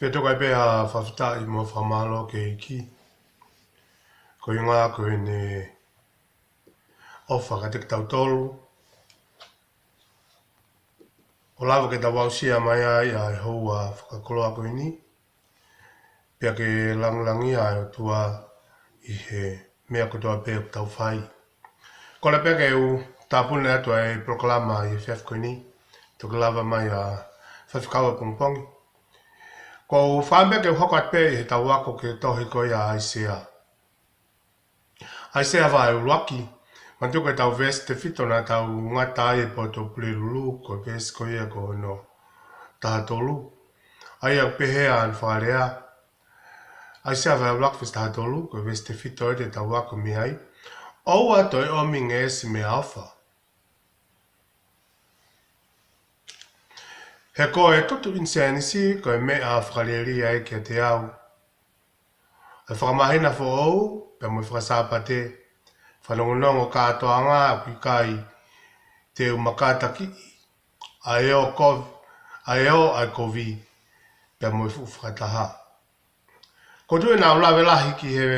Pe toka pe a whawhita I mo whamalo ke iki. Ko I ngā koe ne ofa ka te tautolu. O lawa ke tawau sia mai ai a e hou a whakakoloa koe ni. Pea ke langlangi a e o tua I he mea kutoa pe o tau whai. Ko le pea ke u tāpune atua e proklama I e whiaf koe ni. Toka lawa mai a whawhikawa pongpongi. Ko whamea ke hokat pe he tau wako ke tohi koe a Aisea. Aisea vai uruaki. Mantuka tau vest te fito na tau ngata ai e poto pule lulu ko vest ko ia ko no taha tolu. Ai au pehea an wharea. Aisea vai uruaki vest taha tolu ko vest te fito e te tau wako mi ai. Ou ato e omi ngesi me alfa. He ko e tutu insanisi ko e mea whakareria e kia te au. E whakamahina fo ou, pe mo whakasāpate, whanongonongo kātoanga a kuikai te umakata ki, a eo ai kovi, pe mo whakataha. Ko tue nā ulawe lahi ki he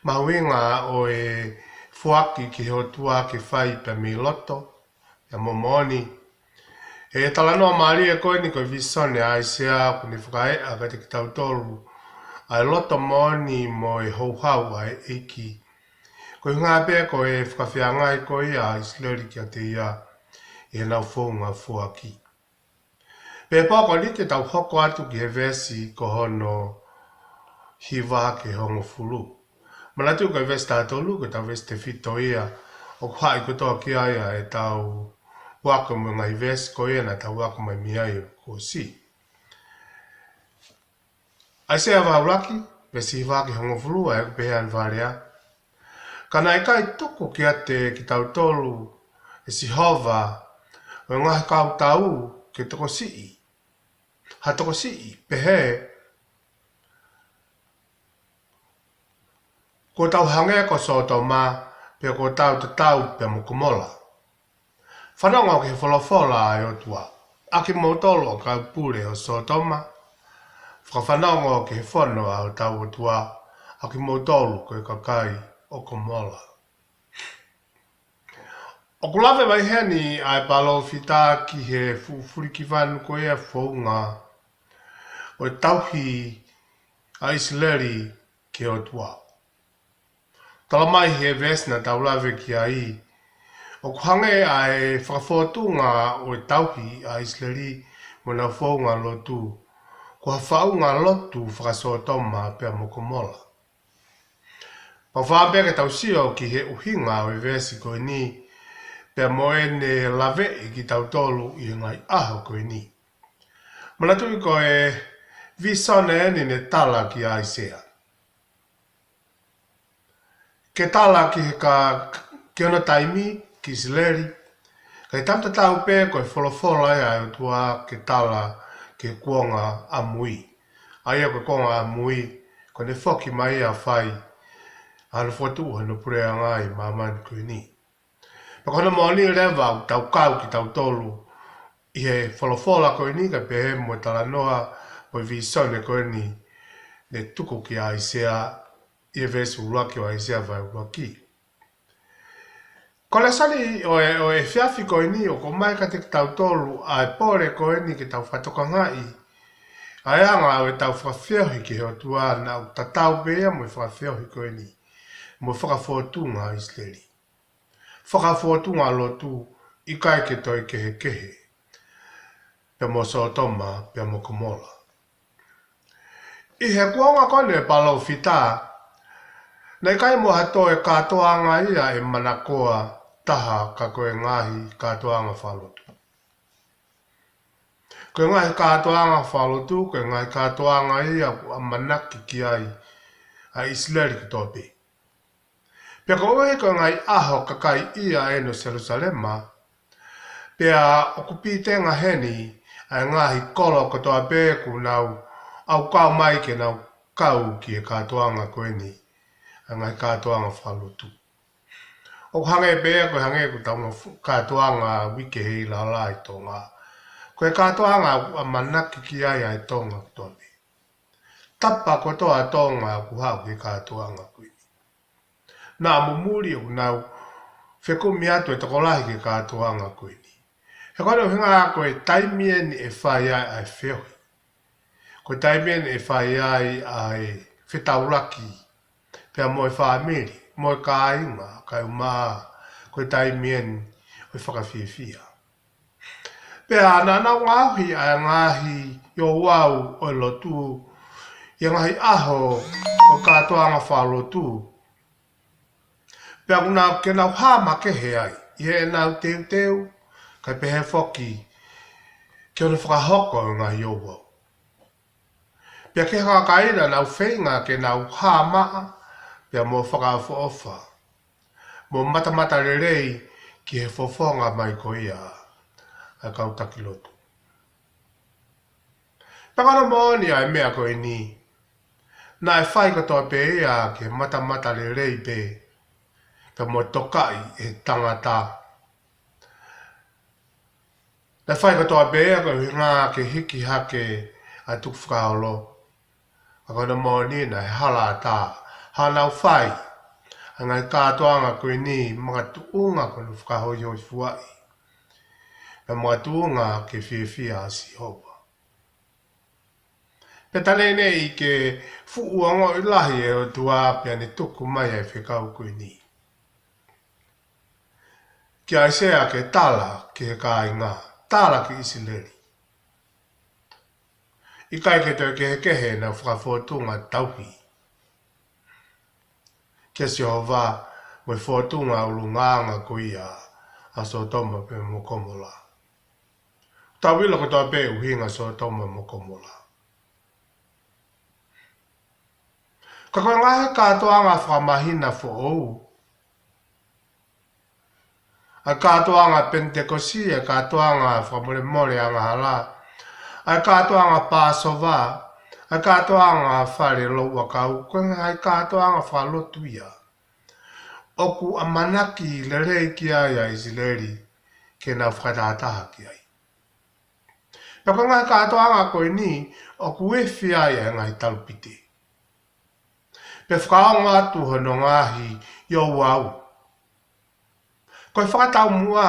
mahuinga o e fuaki ki he otua ki whai pe mi loto, pe mo moni. E talanoa maari e koe ni koe visone a Aisea kuni whakae a kate ki tautolu, ai loto moni mo e houhau ai eiki. Ko ngā pēr ko e whakawhiangai ko ia I sluri ki a te ia e nau whonga fuaki. Pē pōko ni te tau hoko atu ki he vesi ko hono hiwa ke hongo fulu. Manatu ko e vesi tātolu ko tau vesi te fito ia o kwhai ko toa ki aia e tau wako mo ngai vesi ko ia na tau wako mai miai ko si. Aisea wauraki, vesi hiwaki hongo fulua e kupehean wharea. Kana e kai toko ki ate ki tau tolu e si hova o ngahi kau tau ke toko sii. Ha toko sii, pehe. Ko tau hange ko soto ma, pe ko tau te tau pe mukumola. Whanonga ke wholofola ai o tua. Aki motolo ka pure o soto ma. Whakawhanongo ke whono au tau o tua, aki motolu koe kakai o komola. O kulawe mai heni ai palo fita ki he furi ki whanu koe e whaunga o tauhi a Isleri ke o tua. Tala mai he vesna taulawe ki ai, o kuhange ai whakawhotunga o tauhi a Isleri mo na whaunga lotu. Kua whaunga lotu whakasotoma pia mokomola. Pa whāpea tau sio ki he uhinga o e vesi koe ni, pia moene lawe ki tau tolu I ngai aho koe ni. Manatui koe visone eni ne tala ki Aisea. Ke tala ki he ki ona taimi ki Isleri, kai tamta tau pe koe wholofola e ai o tua ke tala ke kuonga amui. Aia ko kuonga amui, ko ne whoki mai a whai, hana whotu hana purea ngai mamani koe ni. Pa kona moni rewa tau kau ki tau tolu, I he wholofola koe ni ka pehe mo talanoa po visone koe ni, ne tuku ki Aisea, I e vesu uruaki o Aisea vai uruaki. Ko le sali o e whiawhi koe ni o ko mai ka te tau tolu a e pore koe ni ki tau whatoka ngai. Ai anga o e tau whawhiohi ki heo tua na o tatau bea mo e whawhiohi koe ni. Mo whakawhotunga Isleri. Whakawhotunga lotu I kai ke toi kehe kehe. Pea mo sotoma, pea mo kumola. I he kuonga kone palo fita. Nei kai mo hato e katoanga ia e manakoa taha ka koe ngahi katoanga whalotu. Koe ngahi katoanga whalotu, koe ngahi katoanga ia a manaki ki ai a Isleri ki tope. Pea ko oe koe ngahi aho kakai ia e no Jerusalema, pea o kupitenga heni a ngahi kolo katoa peku nau au kau mai ke nau kau ki e katoanga koe ni. Ngai katoanga whalotu. O hange bea koe hange ko taunga katoanga wike hei la lai tonga. Koe katoanga a manaki ki ai ai tonga tobe. tapa ko toa tonga ku hau ki katoanga kui. Nā mumuri o nau wheko miatu e takolahi ki katoanga kui. He kore o hinga ko e taimie ni e whai ai whiohi. Ko taimie ni e whai ai whetauraki. Pea mo e whaamiri, mo e kāinga, kai umaa, ko e taimie ni o e whakawhiwhia. Pea nana ngahi ai ngahi yo wau o lotu, i ngahi aho o katoanga whalotu. Pea kuna ke nau hama ke he ai, i he nau teu teu, kai pehe whoki, ke one whakahoko o ngahi yo wau. Pea ke hakaina nau whenga ke nau hama, pea mo whakawho ofa. Mo matamata rerei ki he fofonga mai ko ia, a kautaki lotu. Pekana mooni ai mea ko ni, na e whai katoa pe ia ke matamata rerei pe, pe mo tokai e tangata. Na whai katoa pe ia ko ngā ke hiki hake a tuku whakaolo. Pekana mooni na e hala ta, hanau whai, a ngai kātoanga koe ni mga tuunga ko nu whakahoi hoi fuai. Pe mga tuunga ke whiwhia a si hopa. Pe tane nei i ke fuuango i lahi e o tua pia ni tuku mai e whikau koe ni. Ki ai sea ke tala ke he kai ngā, tala ki isileri. I kai ke toi ke he kehe na whakawhotunga tauhi. Kia si hova mo i whotunga ulu nganga ko ia a so toma pe mo komola. Tawila ko toa pe uhinga so toma mo komola. Ka koe ngahe kātoanga whakamahina fo ou. A kātoanga Pentecosia, kātoanga whakamore more anga hala. A kātoanga Pasova, a kātoanga whare loua kau, koe ngahe kātoanga whalotu ia. Oku a manaki le rei ki ai a isileri, ke na whakatataha ki ai. Pea koe ngahe kātoanga koe ni, oku e whiai a ngai talpite. Pe whakaonga atu hono ngahi yo wau. Koe whakatau mua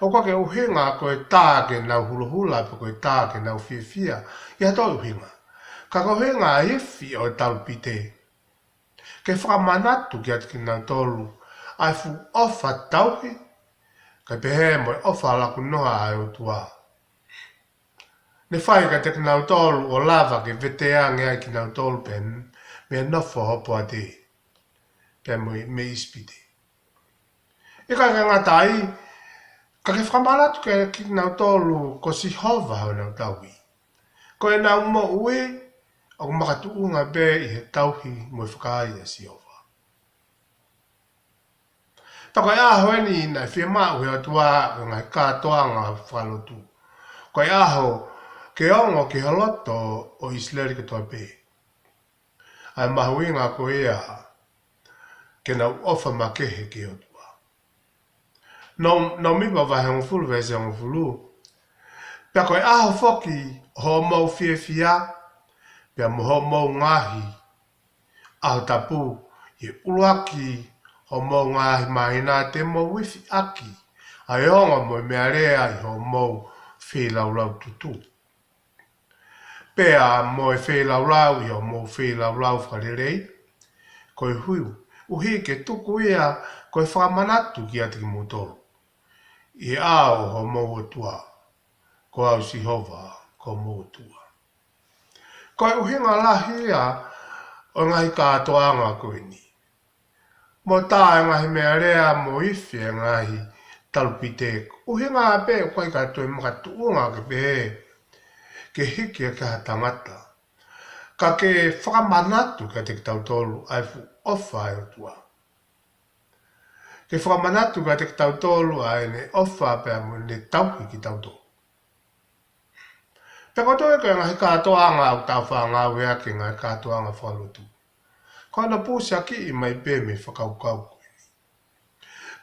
o koe ke uhinga koe tā ke nau hula pe koe tā ke nau whiwhia. Ia tō uhinga. Ka koe uhinga a iwi o talpite. Ke whakamanatu ki atu ki nau tolu. Ai fu ofa tauhi. Ka pehe mo ofa laku noha ai o tua. Ne whai ka te ki nau tolu o lava ke veteange ai ki nau tolu pen. Me nofo hopo a te. Pea me ispite. E ka ngatai, ka ke whamaratu ke ki nau tolu ko si hova hau nau tauhi. Ko e nau mo ue, o makatu unga be i he tauhi mo i whakai a si hova. Ta koe aho eni na i whia mau he atua o ngai kātoanga whalotu. Koe aho ke ongo ki haloto o isleri ke toa pe. Ai mahuinga ko ia ke nau ofa makehe ki otua. No mipa vahe ngufulu vese ngufulu. Pea koe aho foki ho mau whiwhia, pea mo ho mau ngahi. Aho tapu i uluaki ho mau ngahi mahina te mo wifi aki. Ai onga mo mea rea i ho mau whelaulau tutu. Pea mo e whelaulau i ho mau whelaulau whakarerei. Koe huiu, uhi ke tuku ia koe whakamanatu ki ati ki motoro. I ao ho mau tua, ko au si hova ko mau tua. Koe uhinga lahia o ngahi kātoanga koe ni. Mo tā ngahi mea rea mo iwi ngahi talupite. Uhinga ape o koe katoe makatuunga ke pehe. Ke hiki a kaha tangata. Ka ke whakamanatu ka te tautolu ai fu ofa e o tua. Ke whakamanatu ka te tautolu ai ne ofa pe amu ne tauhi ki tautolu. Te kotoe ka ngahi kātoanga au tau whaanga wea ke ngahi kātoanga whalotu. Ko ana pūsia ki i mai pe me whakaukau koe.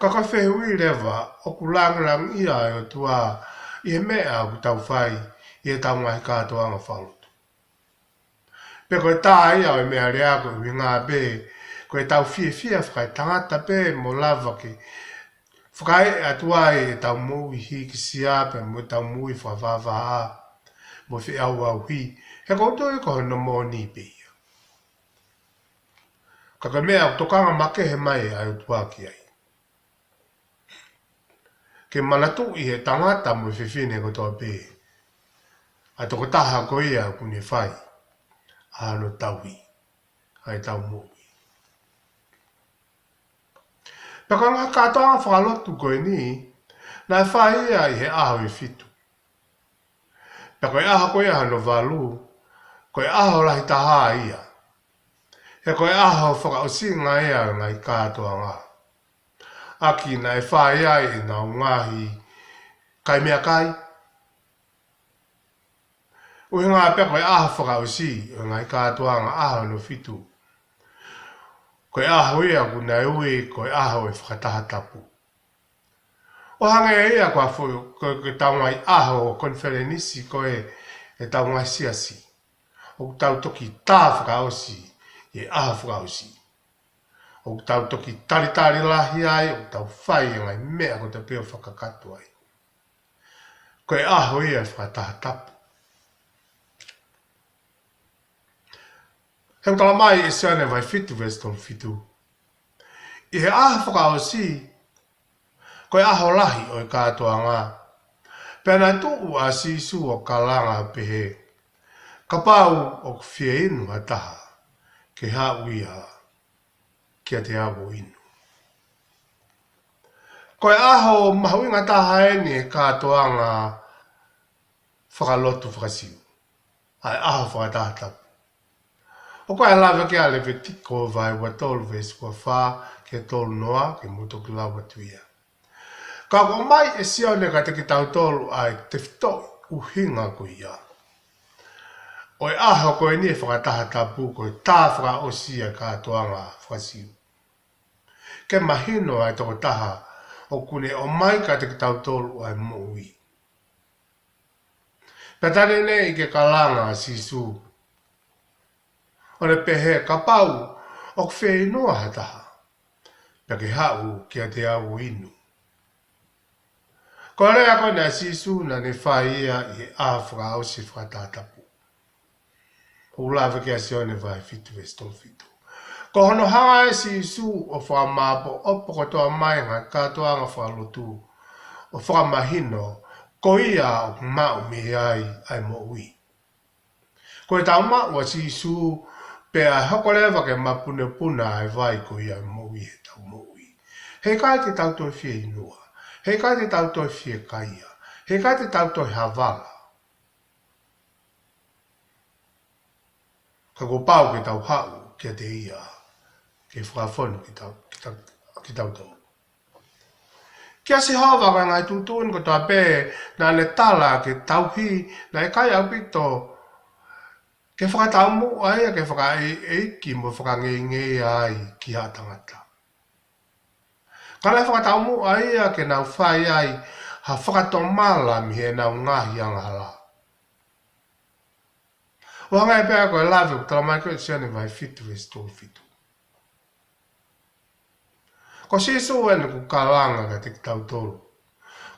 Ka ka whehui rewa o kulangrang ia e o tua i he mea au tau whai i e tau ngahi kātoanga whalotu. Pe koe tā ia o mea rea koe winga be, koe tau fia whakai tangata pe mo lava ke. Whakai atua e tau mui hi ki sia pe mo tau mui whawawaa. Mo fi au au hi. He koutou e koe no mō ni pe ia. Ka koe mea o tokanga make he mai ai utua ki ai. Ke manatu i he tangata mo whiwhine kotoa pe. A toko taha ko ia kune whai. Ano tauhi. Ai tau mōi. Paka ngā katoa whakalotu koe ni, nai whai ia i he aho i fitu. Paka i aho koe ano walu, koe aho lahi taha ia. He koe aho whakaosinga ia ngai katoa ngā. Aki nai whai ia i nā ngahi kai mea kai. Ui ngā pia koe aho whakaosi ngai katoa ngā aho no fitu. Koe aho ia kunai ui, koe aho e whakataha tapu. O hange ia koe taungai aho o konferenisi koe e taungai siasi. O tau toki tā whakaosi, e aho whakaosi. O tau toki taritari lahi ai, o tau whai ngai mea ko te peo whakakatu ai. Koe aho ia e whakataha tapu. Hem kala mai e seane vai fitu veston fitu. I he aho whakaosi, koe aho lahi o e katoa ngā. Pēnā tuu a sisu o kalanga pehe. Ka pau o whia inu a taha, ke ha uia, kia te awo inu. Koe aho mahuinga taha eni e katoa ngā whakalotu whakasiu. Ai aho whakataha tapu. O koe lawa ke ale ve tiko vai wa tolu ve skua wha ke tolu noa ke muto ki lawa tuia. Ka ko mai e sione ka te ki tau tolu ai te whitoi uhinga ko ia. O e aho koe ni e whakataha tapu koe tā whakaosia katoanga whakasiu. Ke mahino ai toko taha o kune o mai ka te ki tau tolu ai moui. Petare ne i ke kalanga sisu. O le pehe ka pau o kwhi noa hataha. Pea ke hau kia te awu inu. Ko rea koe na sisu na ne whai ia i he awhaka au si whakatatapu. O lawa kia sione vai fitu e stol fitu. Ko hono hanga e sisu o whamapo opo kotoa mai ngā katoa ngā whalotu. O whakamahino ko ia o mau me ai mo ui. Ko e tau mau a sisu pea hokolewa ke mapune puna e vai ko ia mo ui he tau mo ui. He kai te tau toi fie inua. He kai te tau toi fie kaia. He kai te tau toi havala. Ka ko pau ke tau hau kia te ia. Ke whakafonu ki tau tau. Kia se hawa ka ngai tutuin ko toa pē na ne tala ke tauhi na e kai au pito ke whakatau mo ai ke whakaeiki mo whakangenge ai ki ha tangata. Kala whakatau mo ai ke nau whai ai ha whakatomala mi he nau ngahi angala. O hanga e pēa koe lawe ko tala mai koe siane vai fitu e stol fitu. Ko sisu ene ku kalanga ka te tau tolu.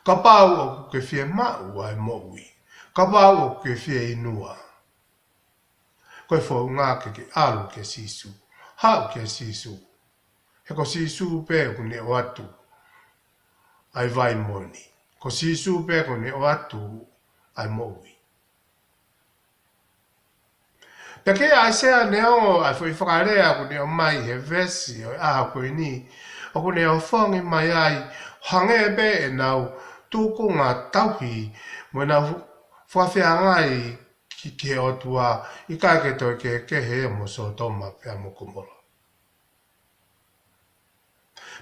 Ka pau o ku ke fie mau ai moui. Ka pau o ku ke fie inua. Koe fo ngā ke alu ke sisu. Hau ke sisu. He ko sisu pe ku ne o atu. Ai vai moni. Ko sisu pe ku ne o atu. Ai moui. Peke ai sea neo ai foi whakarea ku ne o mai he vesi o aha koe ni. O ku ne o whangi mai ai hange be e nau tūko ngā tauhi mo nau whawhia ngai ki ke o tua i kai ke toi ke he mo so toma pia mo kumola.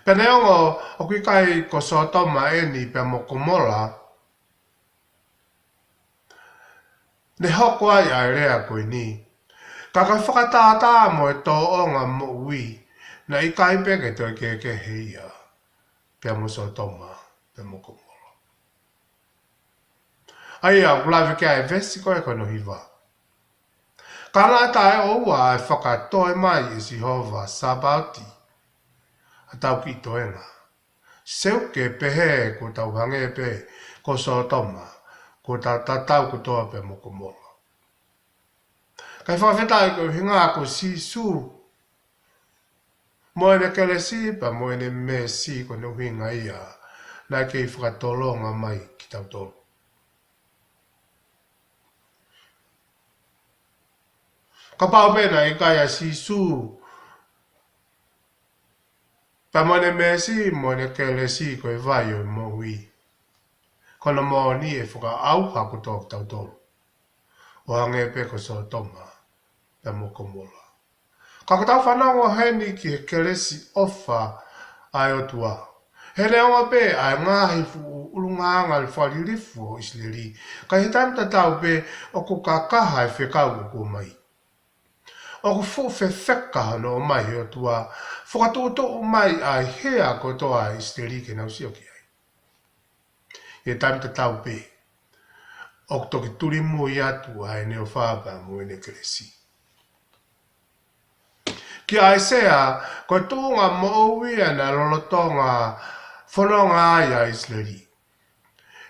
Pene ongo o kui kai ko so toma e ni pia mo kumola ne hoko ai ai rea koe ni. Ka kai whakatātā mo e tō onga mo ui na i kai pe ke toi ke he ia pia mo so toma pia mo kumola. Ai au lawe ke ai vesi koe koe no hiwa. Kala tae o ua e whakatoe mai e si hova sabauti. A tau ki toenga. Seu ke pehe ko tau hange pe ko so toma. Ko tau ko toa pe moko mola. Kai whawhetai ko hinga ko si su. Moe ne kele si pa moe ne me si ko ne hinga ia. Nai kei whakatolonga mai ki tau tolu. Ka pau pena i kaya si su. Pa moe ne me si, moe ne kele si ko e vai o mo hui. Kono mo ni e whaka au hako tōk tau tolu. O hange pe ko so toma. Pe moko mola. Ka tau whanau heni ki he kelesi ofa ai o tua. He leonga pe ai ngahi fu ulungaanga le whalirifu o isleri. Ka he taimta tau pe o ko kakaha e whekau o ko mai. O ko fu whewheka no o mai o tua. Whakatoto o mai ai hea ko toa isleri ke nau sio ki ai. He taimta tau pe. O ko toki turi mui atu ai neo whaba mo ene kelesi. Ki Aisea, ko tūnga mo'uia na lolotonga whanonga ai a Isleri.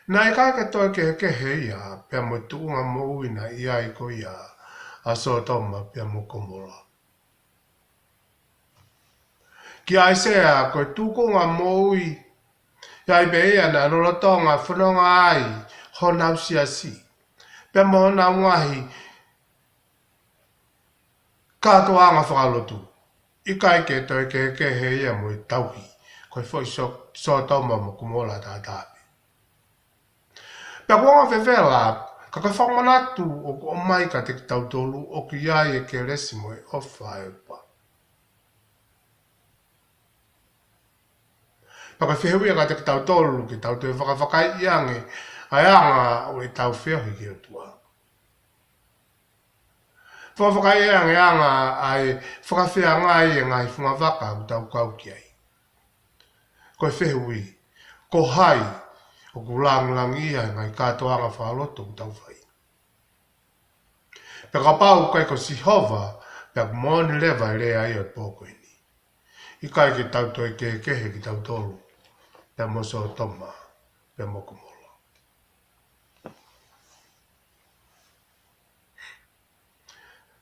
Nai kai ka toi ke heia, pia mo tūnga mo'uina ia i ko ia, a so toma pia mo komola. Ki Aisea, ko tūkonga mo'ui, ia i beia na lolotonga whanonga ai, honau si. Pia mo honau ngahi, katoanga whakalotu. I kai ke toi ke heia mo i tauhi. Koe fwoi so toma mo kumola tā tāpi. Pia kuanga whewela, ka whamanatu o mai ka te tautolu o ki ai e ke resi mo i ofa e pa. Pia ka whewia ka te tautolu ki tautu e whakawhakai iange ai anga o i tau wheohi ki o tua. Whawhakai iange anga ai whakawhea ngai e ngai whungawaka o tau kau ki ai. Koe whehui, ko hai, o ku lang ia ngai katoanga whaloto o tau whai. Pea ka pau kai ko si hova, pea ku mōni lewa e rea i o pōko ini. I kai ki tau toi ke kehe ki tau tolu, pea moso o toma, pea moko mola.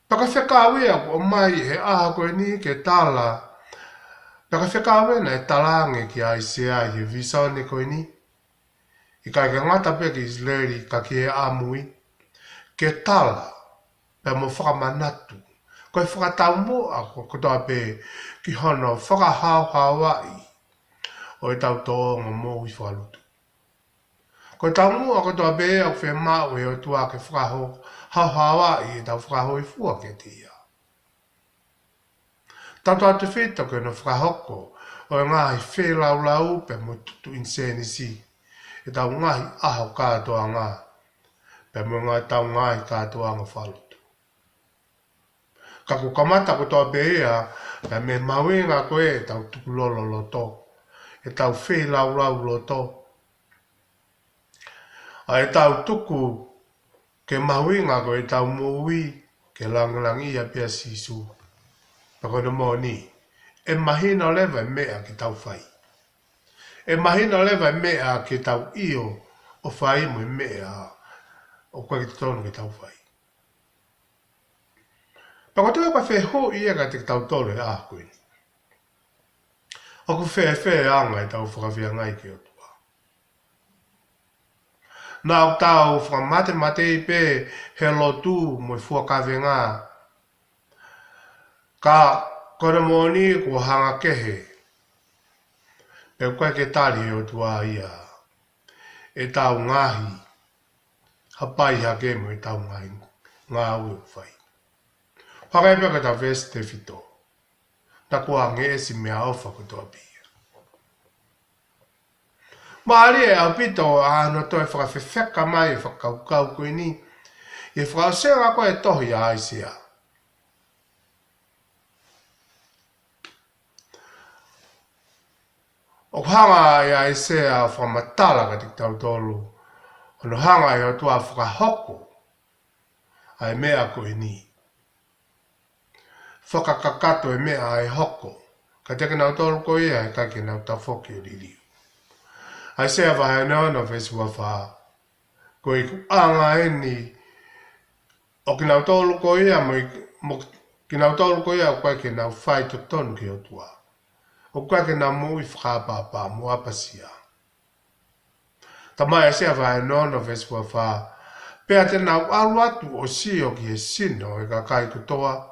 Pea ka whekawea o mai he aha koe ni ke tala, pea ka whekawea na e talange ki Aisea i he visone koe ni. I kai ka ngata pe ki Isleri ka ki e amui, ke tala, pe mo whakamanatu. Koe whakatau mo a kotoa pe ki hono whakahau hawai o e tau tōnga mo i whalutu. Koe tau mo a kotoa pe au whi mau e o tua ke whakahau hawai e tau whakahau i fua ke tia. Tatu atu whita koe no whakahoko o e ngahi whelaulau pe mo tutu insenisi. E tau ngahi ahau kātoa ngā, pe mo ngā tau ngahi kātoa ngā whalutu. Ka ku kamata ko toa bea, pe me mawinga koe e tau tuku lolo loto, e tau whelaulau loto. A e tau tuku ke mawinga koe e tau mui, ke langalangi a pia sisu. Pa koe no mō ni, e mahina lewa e mea ki tau whai. E mahina lewa e mea ki tau io o whai mo e mea o koe ki te tonu ki tau whai. Pa koe tue pa wheho ia ka te tau tolu e ah koe ni. O ku whe anga e tau whakawhia ngai ki o tua. Nā o tau whakamate i pe he lotu mo i fuakawe ngā. Ka kore mōni ko hanga kehe. E koe ke tari o tua ia. E tau ngahi. Hapai hake mo e tau ngahi. Ngā ui o whai. Whakai pia ka tau veste fito. Ta kua nge esi mea ofa ko toa pia. Maari e au pito ano toi whakawhewheka mai e whakaukau koe ni. E whakausenga koe tohi a Aisea. O hanga e Aisea whamatala ka tik tau tolu. Ono hanga e o tua whakahoko. Ai mea koe ni. whakakakato e mea e hoko. Ka teke nau tolu ko ia e kake nau tafoki o liliu. Ai sea vahe no vesi wa wha. Ko i ku anga e ni o ki nau tolu ko ia mo ki nau tolu ko ia o koe ke nau whai to tonu ki o tua. O koe ke nau mui whakapapa mua pasia. Tamai e sea vahe no vesi wa wha. Pea te nau alu atu o si o ki e sino e ka kai kutoa.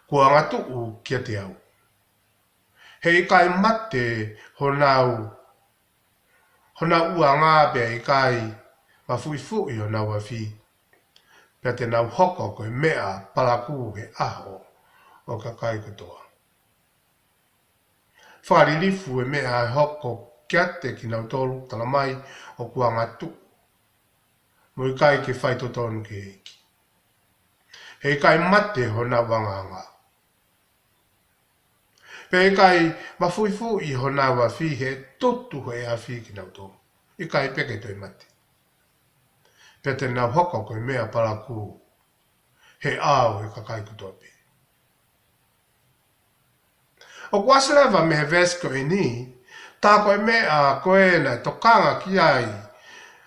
Kua ngatu u kia te au. Hei kai mate honau ua ngā bea i kai mawhuifui o nau a whi. Pea te nau hoko koe mea palaku he aho o ka kai kutoa. Whakaririfu e mea e hoko kia te ki nau tolu tala mai o kua ngatu. Mo i kai ke whaito tonu ke eiki. Hei kai mate honau wanganga. Pe kai mawhuifui ho nā wa whi he tutu he a whi ki nau tō. I kai peke toi mate. Pe te nau hoko koe mea paraku he ao he kakai kutoa pe. O kuaselewa me he vesko e ni, tā koe mea koe na tokanga ki ai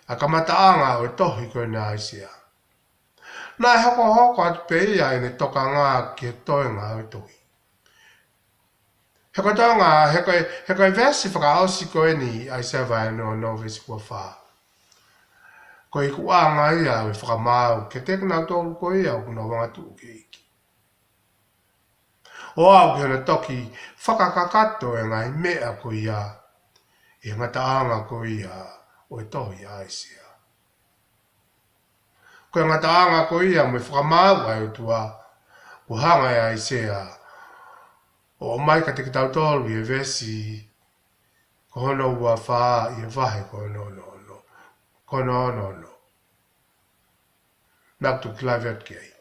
a kamataanga o tohi koe na aisia. Nā hoko atu pe ia e ne tokanga ki he toenga o tohi. He koe taonga, he koe vesi whakaosi koe ni ai sewa e no vesi kua wha. Koe i kuanga ia e whakamau, ke teka nau tōru koe ia o kuna wangatu ke iki. O au ki hana toki, whakakakato e ngai mea koe ia, e ngataanga koe ia o e tohi aisia. Koe ngataanga koe ia me whakamau ai o tua, uhanga e aisia, o mai ka teki tau tolu i e vesi ko hono ua wha i e wahe ko no. Nak tu klavet ki ai.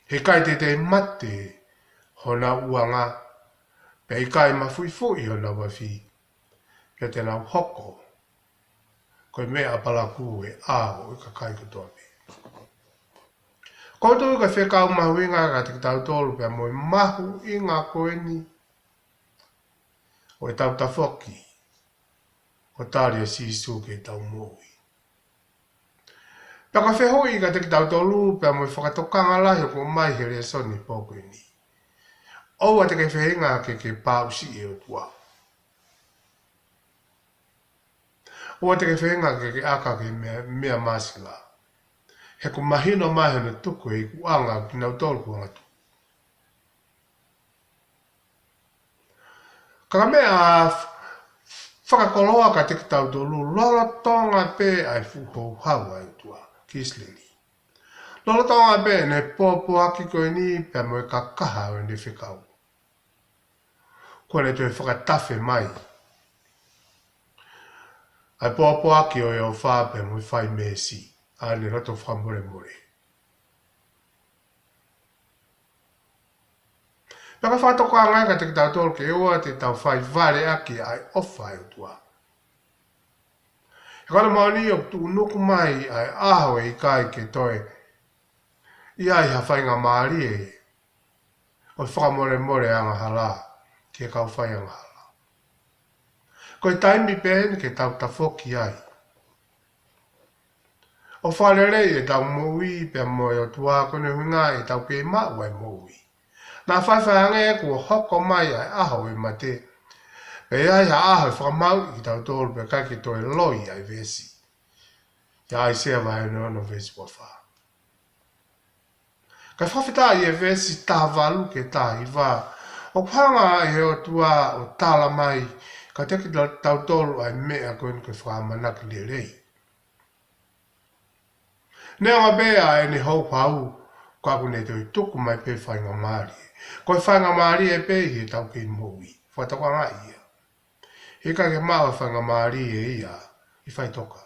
He kai te mate hona uanga pe i kai mawhuifui hona wafi ke te nau hoko koe mea palaku e ao i ka kai kutoa pe. Koutou ka whekau mahuinga ka te tau tolu pia moi mahu i ngā koe ni. O e tau tafoki. O tāri a sisu ke tau moi. Pia ka whehoi ka te tau tolu pia moi whakatokanga lahi o ko mai he rea soni pōkoe ni. Oua te ke whehinga ke pausi e o tua. Oua te ke whehinga ke aka ke mea masila. He ku mahino mahe na tuku e ku anga ki nau tolu ku ngatu. Ka mea whakakoloa ka te tau tolu, lola tonga pe ai fuho hawa e tua, kisleli. Lola tonga pe ne pōpō aki koe ni pe mo e ka kaha o ne whikau. Kua ne tue whakatafe mai. Ai pōpō aki o e o wha pe mo e whai mesi. Ane roto whamore more. Paka whatoko a ngai ka te tau tolu ke oa te tau whai vare aki ai ofa e tua. He kona maoni o tu nuku mai ai aho e kai ke toe. I ai ha whainga maari e. O whakamore more anga hala ke kau whai anga hala. Koe taimi pēni ke tau tafoki ai. O whalerei e tau moui pe moe o tua kone hunga e tau ke mau e moui. Nā whaiwhaiange e kua hoko mai ai aho e mate. Pe ai ha aho e whakamau i tau tōru pe kake toi loi ai vesi. Ia ai sea vai no vesi wafa. Kai whawhita i e vesi tā walu ke tā i wā. O panga e o tua o tāla mai ka teki tau tōru ai mea koen ke whamanaki le rei. Nea bea e ne hau pau, kua kune te tuku mai pe whainga maari. Koe whainga maari e pe i e tau ke moui, whatakwa ngā ia. He ka ke maa whainga maari e ia, i whaitoka.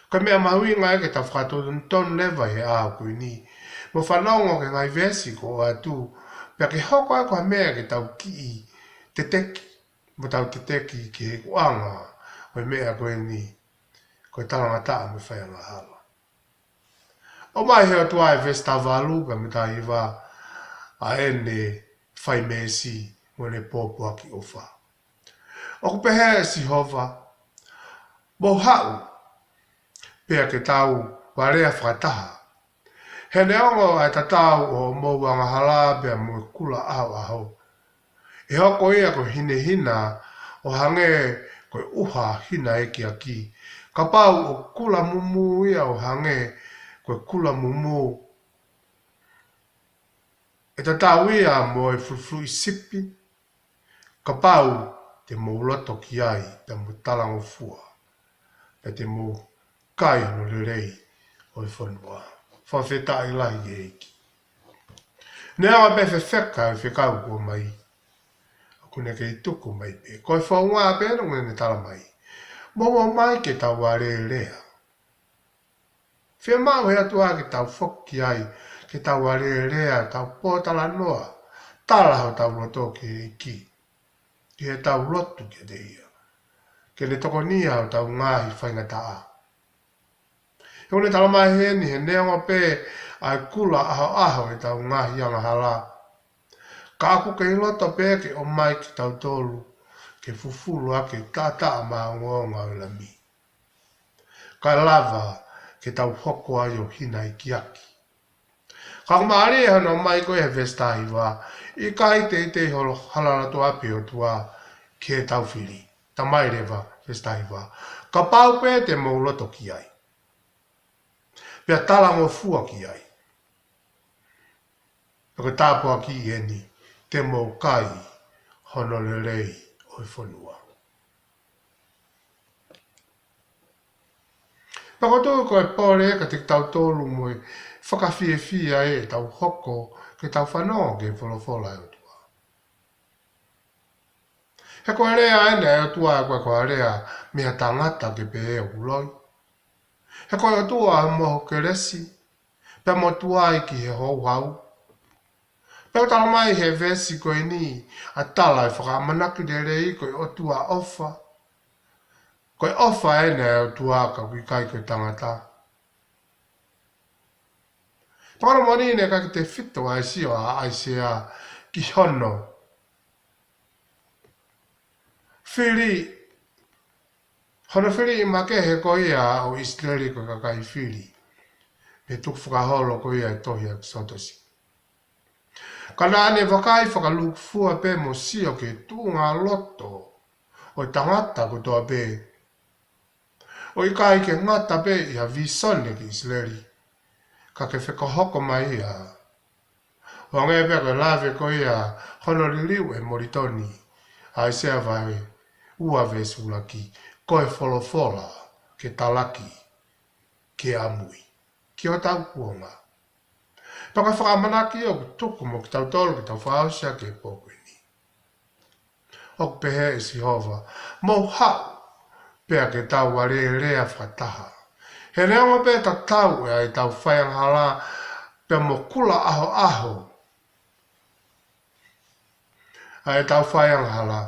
Koe mea mahui ngai ke tau whakatotun ton lewa he āu koe ni. Mo whanongo ke ngai vesi ko o atu, pia ke hoko e koe mea ke tau ki i te teki. Mo tau te teki ki he kuanga, koe mea koe ni. Koe talanga taa me whai anga hala. O mai heo tua e festavalu pe mita iwa a ene fai mesi mo ne popo aki ofa. O ku pehe si hova. Mo hau pea ke tau warea whakataha. He neongo ai tatau o mo wanga hala pea mo kula au aho. E hoko ia ko hine hina o hange ko uha hina eki aki. Ka pau o kula mumu ia o hange ko kula mumu. E tatau ia mo e fulflu i sipi. Ka pau te mo loto ki ai pe mo talango fua. Pe te mo kai no le rei o i whanua. Whawheta i lai e eki. Nea wa befe wheka e whekau kua mai. Kune ke i tuku mai pe. Ko e whaunga pe no ngene tala mai. Momo mai ke tau ware rea. Whia mau hea tua ke tau whoki ai. Ke tau ware rea, tau pōtala noa. Tala ho tau roto ke eki. Ki he tau rotu ke te ia. Ke le toko ni au tau ngahi whainga taa. He une tala mai heni he neonga pe ai kula aho aho e tau ngahi anga hala. Ka aku ke loto pe ke o mai ki tau tolu. Ke fufulu ake tata ma ngonga o la mi. Ka lava ke tau hoko ai o hina i kiaki. Ka maari e hana mai ko e vestahi wa. I kai te te holo halala to api o tua ke tau whiri. Ta mai rewa vestahi wa. Ka pau pe te mo loto ki ai. Pea talango fua ki ai. Pea tāpua ki eni te mo kai honorerei o i whanua. Pakoto ko e pore ka te tau tolu mo i whakawhiewhia e tau hoko ke tau whanau ke wholofola e o tua. He koe rea ene e o tua e koe rea mea tangata ke pe e o uloi. He koe o tua e moho ke resi, pe mo tua i ki he hou hau. Peo tala mai he vesi koe ni a tala e whakamanaki de rei koe o tua ofa. Koe ofa ene o tua ka kui kai koe tangata. Pakara moni ne ka ki te whito ai sio a aisea ki hono. Whiri. Hono whiri i make he koe ia o Israeli koe kakai whiri. Me tuk whakaholo koe ia e tohi a sotosi. Kana ane wakai whakaluk fua pe mo sio ke tūngā loto o tangata ko toa pe. O i kai ke ngata pe i ha visone ki Israeli. Ka ke whakahoko mai ia. O ngai pe ko lave ko ia hono liliu e moritoni. Ai sea vai ua vesulaki koe wholofola ke talaki ke amui. Ki o tau kuonga. Paka whakamanaki o tuku mo ki tau tolu ki tau whaosia ke pōkuini. O pehe e si hova, mo hau pea ke tau ware rea whataha. He reonga pe ta tau e ai tau whaiang hala pea mo kula aho aho. Ai tau whaiang hala.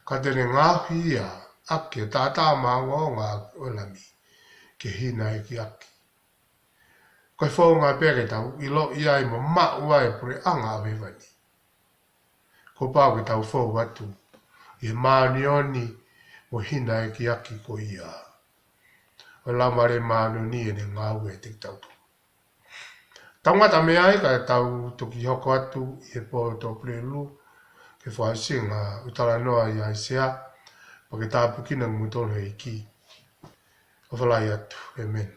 Ka tene ngāhi ia ake tātā māngo ngā olami ke hina e ki aki. Koe whaunga pere tau ilo ia i mo maua e pure anga a wewani. Ko pāu ke tau whau atu i maanioni mo hina e ki aki ko ia. O lamare maanoni e ne ngāu e te tautu. Tangata mea ai ka tau toki hoko atu i e po to prelu ke whaisinga utala noa i aisea pa ke tāpukina ngutolo e ki. O whalai atu. Amen.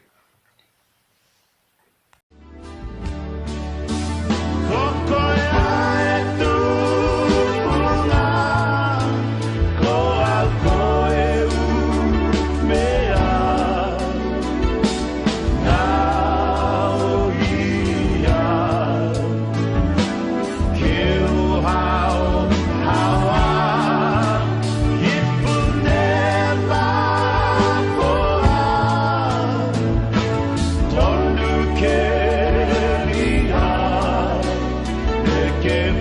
Que